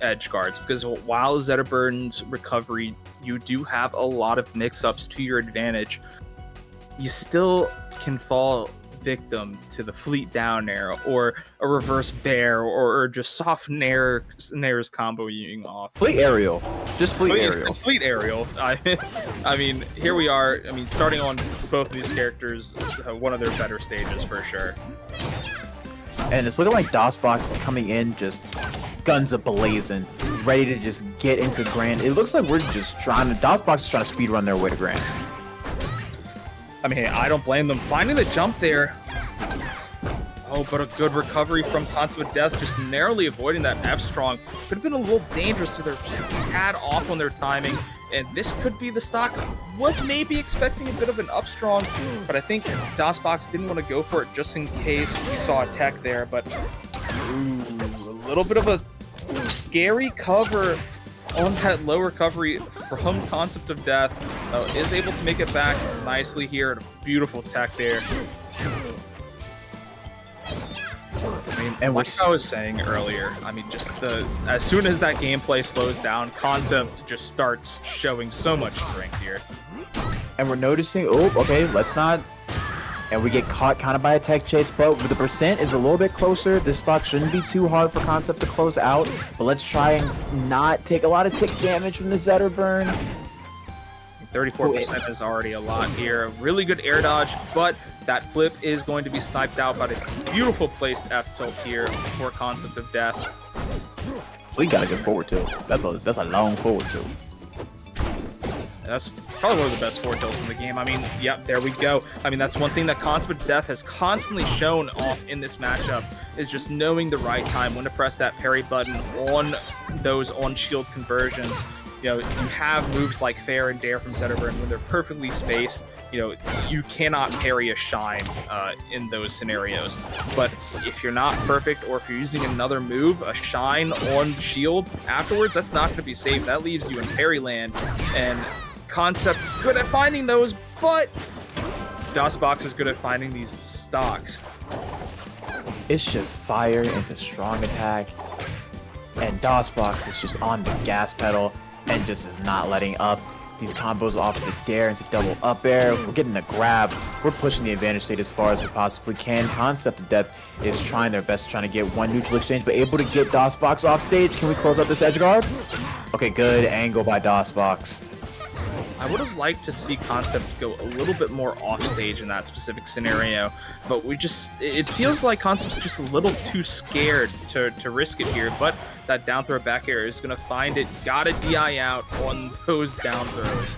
edge guards, because while Zetterburn's recovery, you do have a lot of mix-ups to your advantage, you still can fall victim to the fleet down air or a reverse bear or just soft nairs comboing off. Fleet aerial. Just fleet aerial. Fleet aerial. I mean, here we are. I mean, starting on both of these characters, one of their better stages for sure. And it's looking like DOSBox is coming in just guns a-blazing, ready to just get into Grand. It looks like we're just DOSBox is trying to speed run their way to Grands. I mean, I don't blame them. Finding the jump there. Oh, but a good recovery from Concept of Death, just narrowly avoiding that F-Strong. Could have been a little dangerous if they're just a tad off on their timing. And this could be the stock. Was maybe expecting a bit of an up-strong, but I think DOSBox didn't want to go for it just in case we saw a tech there. But ooh, a little bit of a scary cover on that low recovery from Concept of Death. Is able to make it back nicely here. And a beautiful tech there. I mean, and like I was saying earlier, I mean, just as soon as that gameplay slows down, Concept just starts showing so much strength here. And we're noticing, oh, okay, let's not, and we get caught kind of by a tech chase, but the percent is a little bit closer. This stock shouldn't be too hard for Concept to close out, but let's try and not take a lot of tick damage from the Zetterburn. 34% is already a lot here. Really good air dodge, but that flip is going to be sniped out by the beautiful placed F tilt here for Concept of Death. We got a good forward tilt. That's a long forward tilt. That's probably one of the best forward tilts in the game. I mean, yep, there we go. I mean, that's one thing that Concept of Death has constantly shown off in this matchup, is just knowing the right time when to press that parry button on those on-shield conversions. You know, you have moves like Fair and Dare from Zetterburn when they're perfectly spaced. You know, you cannot parry a Shine in those scenarios. But if you're not perfect, or if you're using another move, a Shine on shield afterwards, that's not going to be safe. That leaves you in parry land. And Concept's good at finding those, but DOSBox is good at finding these stocks. It's just fire, it's a strong attack, and DOSBox is just on the gas pedal and just is not letting up. These combos off the Dare into double up air. We're getting a grab. We're pushing the advantage state as far as we possibly can. Concept of Death is trying their best, trying to get one neutral exchange, but able to get DOSBox off stage. Can we close out this edge guard? Okay, good angle by DOSBox. I would have liked to see Concept go a little bit more off stage in that specific scenario, but it feels like Concept's just a little too scared to risk it here, but that down throw back air is going to find it. Got a DI out on those down throws.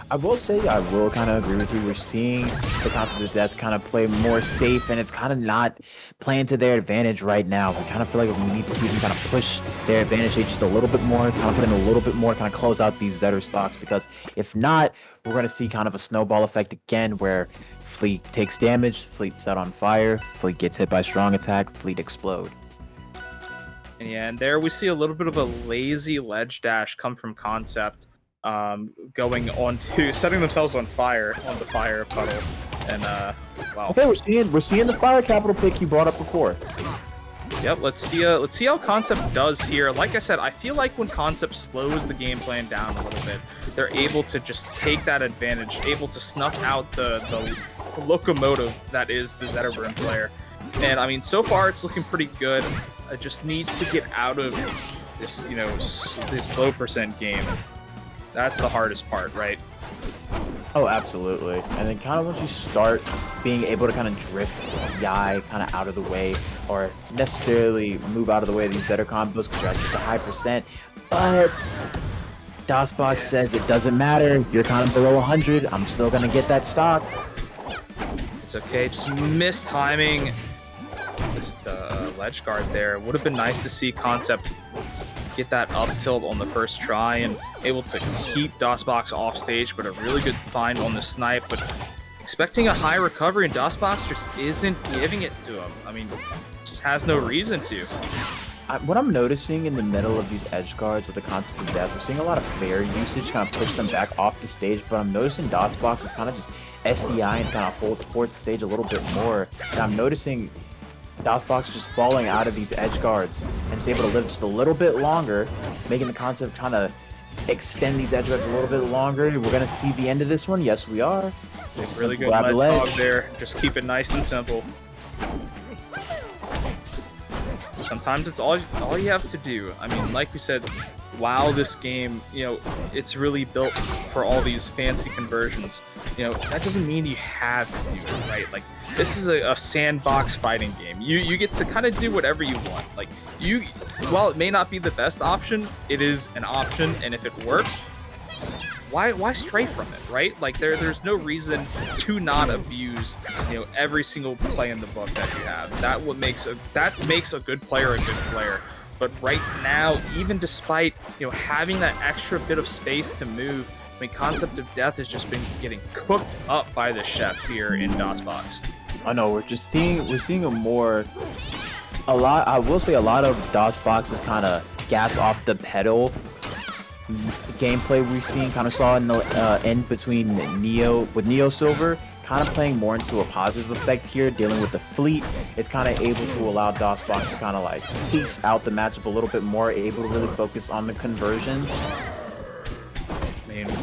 I will say, I will kind of agree with you. We're seeing the Concept of Death kind of play more safe, and it's kind of not playing to their advantage right now. We kind of feel like we need to see them kind of push their advantage just a little bit more, kind of put in a little bit more, kind of close out these Zetter stocks, because if not, we're going to see kind of a snowball effect again where Fleet takes damage, Fleet set on fire, Fleet gets hit by strong attack, Fleet explode. And there we see a little bit of a lazy ledge dash come from Concept. Going on to setting themselves on fire on the fire puddle, and wow. Okay, we're seeing the fire capital pick you brought up before. Yep, let's see how Concept does here. Like I said, I feel like when Concept slows the game plan down a little bit, they're able to just take that advantage, able to snuff out the locomotive that is the Zetterburn player. And I mean, so far it's looking pretty good. It just needs to get out of this, you know, this low percent game. That's the hardest part, right? Oh, absolutely. And then kind of once you start being able to kind of drift Yai kind of out of the way, or necessarily move out of the way of these Zetter combos because you're at such a high percent, but DOSBox says it doesn't matter. You're kind of below 100. I'm still going to get that stock. It's okay. Just missed timing. Just ledge guard there. Would have been nice to see Concept get that up tilt on the first try and able to keep DOSBox off stage, but a really good find on the snipe. But expecting a high recovery, and DOSBox just isn't giving it to him. I mean, just has no reason to. What I'm noticing in the middle of these edge guards with the Concept of Death, we're seeing a lot of fair usage kind of push them back off the stage, but I'm noticing DOSBox is kind of just SDI and kind of hold towards the stage a little bit more. And I'm noticing DOSBox just falling out of these edge guards and is able to live just a little bit longer, making the concept kind of extend these edge guards a little bit longer. We're gonna see the end of this one. Yes, we are. Just Really good grab the ledge hog ledge. there. Just keep it nice and simple. Sometimes it's all you have to do. I mean, like we said, while this game, you know, it's really built for all these fancy conversions, you know, that doesn't mean you have to do it, right? Like, this is a sandbox fighting game. You get to kind of do whatever you want. Like, while it may not be the best option, it is an option, and if it works, why stray from it, right? Like, there's no reason to not abuse, you know, every single play in the book that you have. That makes a good player a good player. But right now, even despite, you know, having that extra bit of space to move, I mean, Concept of Death has just been getting cooked up by the chef here in DOSBox. I know we're seeing a lot. I will say a lot of DOSBox's kind of gas off the pedal gameplay we've seen. Kind of saw in the end between Neo Silver, kind of playing more into a positive effect here, dealing with the fleet. It's kind of able to allow DOSBox to kind of like piece out the matchup a little bit more, able to really focus on the conversions.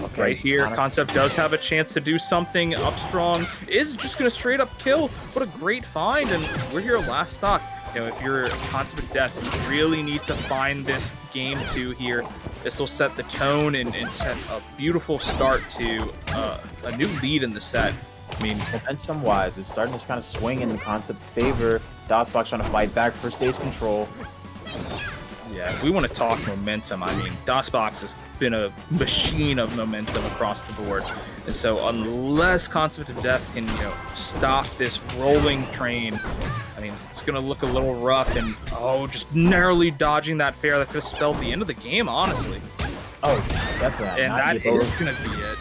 Okay, right here, Concept does have a chance to do something. Up strong is just going to straight up kill. What a great find, and we're here last stock. You know, if you're Concept of Death, you really need to find this game 2 here. This will set the tone and set a beautiful start to a new lead in the set. I mean, momentum-wise, it's starting to kind of swing in the Concept's favor. DOSBox trying to fight back for stage control. Yeah, if we want to talk momentum, I mean, DOSBox has been a machine of momentum across the board. And so unless Concept of Death can, you know, stop this rolling train, I mean, it's going to look a little rough. And, oh, just narrowly dodging that fair that could have spelled the end of the game, honestly. Oh, definitely. And that is going to be it.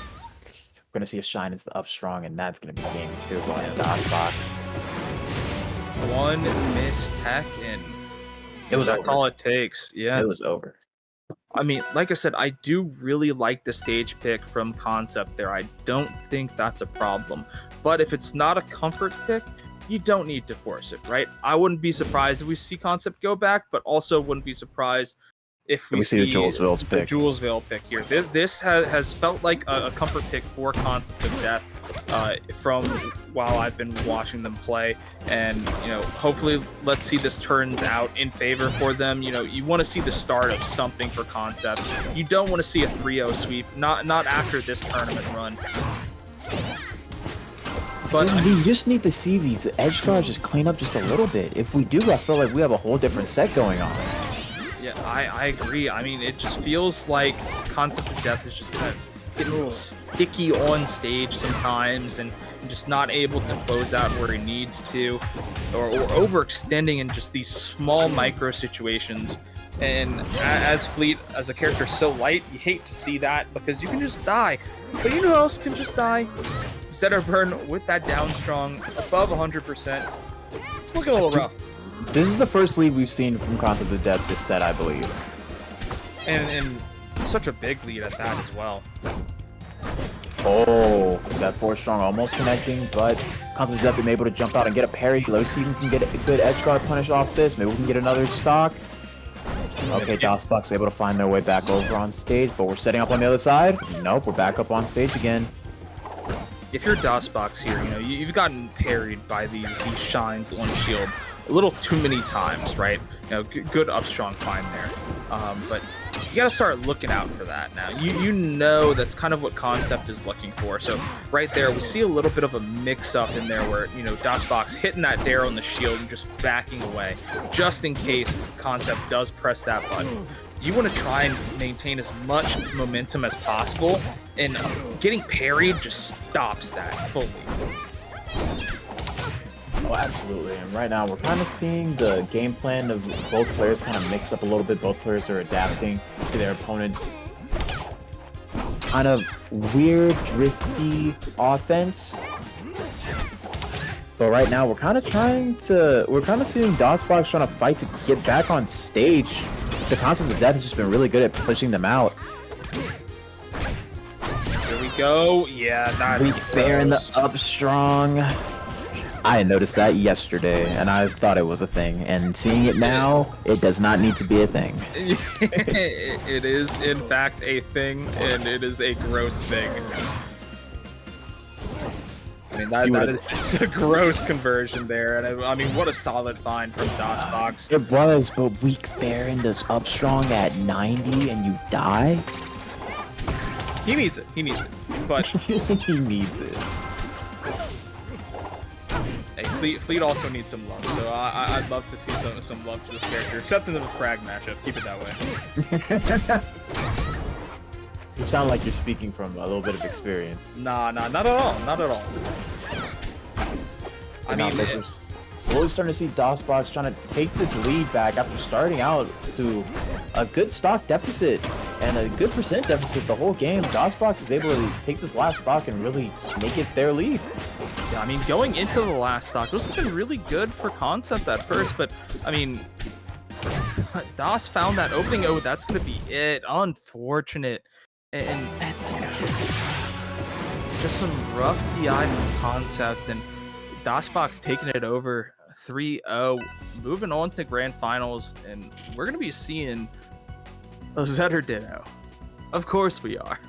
We're going to see a shine as the up strong, and that's going to be game 2 going to DOSBox. One missed tech, and that's all it takes. Yeah, it was over. I mean, like I said, I do really like the stage pick from Concept there. I don't think that's a problem. But if it's not a comfort pick, you don't need to force it, right? I wouldn't be surprised if we see Concept go back, but also wouldn't be surprised if we see the Julesville pick here. This has felt like a comfort pick for Concept of Death from while I've been watching them play, and you know, hopefully let's see this turns out in favor for them. You know, you want to see the start of something for Concept. You don't want to see a 3-0 sweep, not after this tournament run. But we just need to see these edge guards just clean up just a little bit. If we do, I feel like we have a whole different set going on. Yeah, I agree. I mean, it just feels like Concept of Death is just kind of getting a little sticky on stage sometimes and just not able to close out where he needs to, or overextending in just these small micro situations. And as Fleet, as a character so light, you hate to see that because you can just die. But you know who else can just die? Zetterburn with that down strong, above 100%. It's looking a little rough. This is the first lead we've seen from Concept of Death this set, I believe. And such a big lead at that as well. Oh, that 4 strong almost connecting, but Concept of Death been able to jump out and get a parry. Low Steven can get a good edge guard punish off this. Maybe we can get another stock. Okay, DOSBox able to find their way back over on stage, but we're setting up on the other side. Nope, we're back up on stage again. If you're DOSBox here, you know, you've gotten parried by these shines on shield a little too many times, right? You know, good up strong find there. But you gotta start looking out for that now. You know that's kind of what Concept is looking for. So right there, we see a little bit of a mix-up in there where, you know, DOSBox hitting that dare on the shield and just backing away, just in case Concept does press that button. You want to try and maintain as much momentum as possible, and getting parried just stops that fully. Oh, absolutely. And right now, we're kind of seeing the game plan of both players kind of mix up a little bit. Both players are adapting to their opponents' kind of weird, drifty offense. But right now, we're kind of seeing DOSBox trying to fight to get back on stage. The Concept of Death has just been really good at pushing them out. Here we go. Yeah, that's weak fair in the up strong. I noticed that yesterday, and I thought it was a thing. And seeing it now, it does not need to be a thing. It is, in fact, a thing, and it is a gross thing. I mean, that is just a gross conversion there, and I mean, what a solid find from dosbox. It was, but weak Baron does up strong at 90, and you die? He needs it. He needs it. But He needs it. hey, Fleet also needs some love, so I'd love to see some love to this character, except in the Frag matchup. Keep it that way. You sound like you're speaking from a little bit of experience. Nah, not at all. Not at all. I mean, we're slowly starting to see dosbox trying to take this lead back after starting out to a good stock deficit and a good percent deficit the whole game. dosbox is able to take this last stock and really make it their lead. yeah, I mean, going into the last stock, it was looking really good for Concept at first, but I mean, DOS found that opening. Oh, that's gonna be it. Unfortunate. And that's just some rough DI from Concept, and dosbox taking it over 3-0, moving on to grand finals, and we're gonna be seeing a Zetterburn. Of course we are.